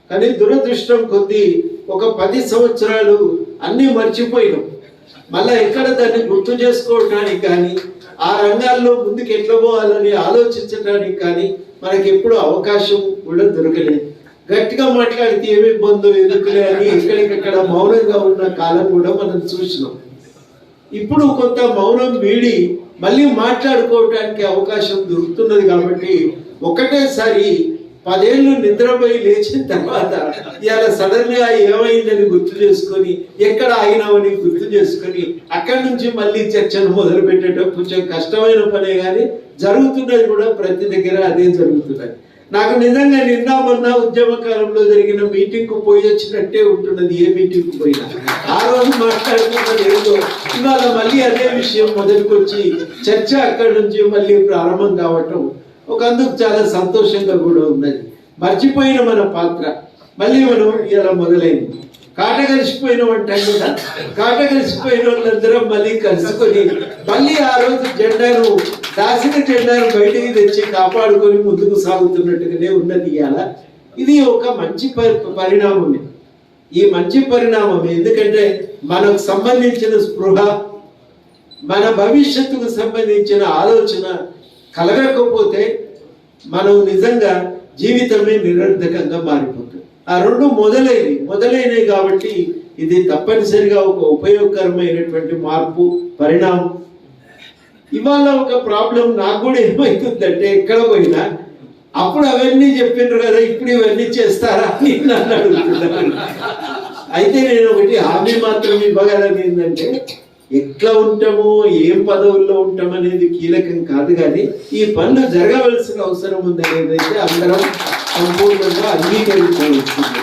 కానీ దురదృష్టం కొద్దీ ఒక 10 సంవత్సరాలు అన్నీ మర్చిపోయినాం. మళ్ళీ ఎక్కడ దాన్ని గుర్తు చేసుకోవడానికి కానీ ఆ రంగాల్లో ముందుకు ఎట్లా పోవాలని ఆలోచించడానికి కానీ మనకి ఎప్పుడు అవకాశం కూడా దొరకలేదు. గట్టిగా మాట్లాడితే ఏమి ఇబ్బందో ఎదుకులే అని ఎక్కడికక్కడ మౌనంగా ఉన్న కాలం కూడా మనం చూసినాం. ఇప్పుడు కొంత మౌనం వీడి మళ్ళీ మాట్లాడుకోవటానికి అవకాశం దొరుకుతున్నది. కాబట్టి ఒకటేసారి 10 ఏళ్ళు నిద్రపోయి లేచిన తర్వాత ఇవాళ సడన్ గా ఏమైందని గుర్తు చేసుకొని ఎక్కడ ఆగినామని గుర్తు చేసుకొని అక్కడి నుంచి మళ్ళీ చర్చను మొదలు పెట్టడం కొంచెం కష్టమైన పనే, కానీ జరుగుతున్నది కూడా ప్రతి దగ్గర అదే జరుగుతున్నది. నాకు నిజంగా నిన్న మొన్న ఉద్యమ కాలంలో జరిగిన మీటింగ్ కు పోయి వచ్చినట్టే ఉంటున్నది. ఏ మీటింగ్ కు పోయినా ఆ రోజు మాట్లాడుతున్నది ఏదో ఇవాళ మళ్ళీ అదే విషయం మొదలుకు వచ్చి చర్చ అక్కడి నుంచి మళ్ళీ ప్రారంభం కావటం ఒక అందుకు చాలా సంతోషంగా కూడా ఉన్నది. మర్చిపోయిన మన పాత్ర మళ్ళీ మనం ఇలా మొదలైంది. కాట కలిసిపోయినామంటాం కదా, కాట కలిసిపోయిన వాళ్ళందరం మళ్ళీ కలుసుకొని మళ్ళీ ఆ రోజు జెండాను దాసిన జెండాను బయటికి తెచ్చి కాపాడుకొని ముందుకు సాగుతున్నట్టుగానే ఉన్నది. ఇవాళ ఇది ఒక మంచి పరిణామం. ఈ మంచి పరిణామం ఎందుకంటే మనకు సంబంధించిన స్పృహ, మన భవిష్యత్తుకు సంబంధించిన ఆలోచన కలగకపోతే మనం నిజంగా జీవితమే నిరర్ధకంగా మారిపోతుంది. ఆ రెండు మొదలైనవి కాబట్టి ఇది తప్పనిసరిగా ఒక ఉపయోగకరమైనటువంటి మార్పు పరిణామం. ఇవాళ ఒక ప్రాబ్లం నాకు కూడా ఏమవుతుందంటే ఎక్కడ పోయినా అప్పుడు అవన్నీ చెప్పిండ్రు కదా ఇప్పుడు ఇవన్నీ చేస్తారా అని నన్ను అడుగుతున్నాను. అయితే నేను ఒకటి హామీ మాత్రం ఇవ్వగలను, ఏంటంటే ఎట్లా ఉంటామో ఏం పదవుల్లో ఉంటాం అనేది కీలకం కాదు, కానీ ఈ పనులు జరగవలసిన అవసరం ఉందనేది అయితే అందరం సంపూర్ణంగా అంగీకరించవలసిందే.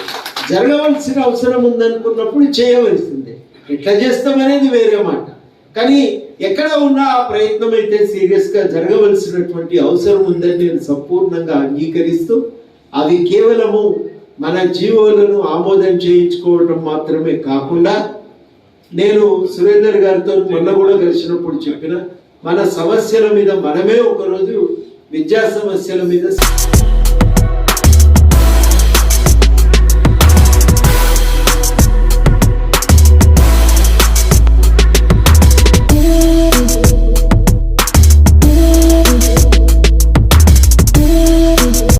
జరగవలసిన అవసరం ఉందనుకున్నప్పుడు చేయవలసిందే. ఎట్లా చేస్తామనేది వేరే మాట, కానీ ఎక్కడ ఉన్నా ఆ ప్రయత్నం అయితే సీరియస్గా జరగవలసినటువంటి అవసరం ఉందని నేను సంపూర్ణంగా అంగీకరిస్తూ, అవి కేవలము మన జీవోలను ఆమోదం చేయించుకోవటం మాత్రమే కాకుండా, నేను సురేందర్ గారితో మొన్న కూడా కలిసినప్పుడు చెప్పిన మన సమస్యల మీద మనమే ఒకరోజు విద్యా సమస్యల మీద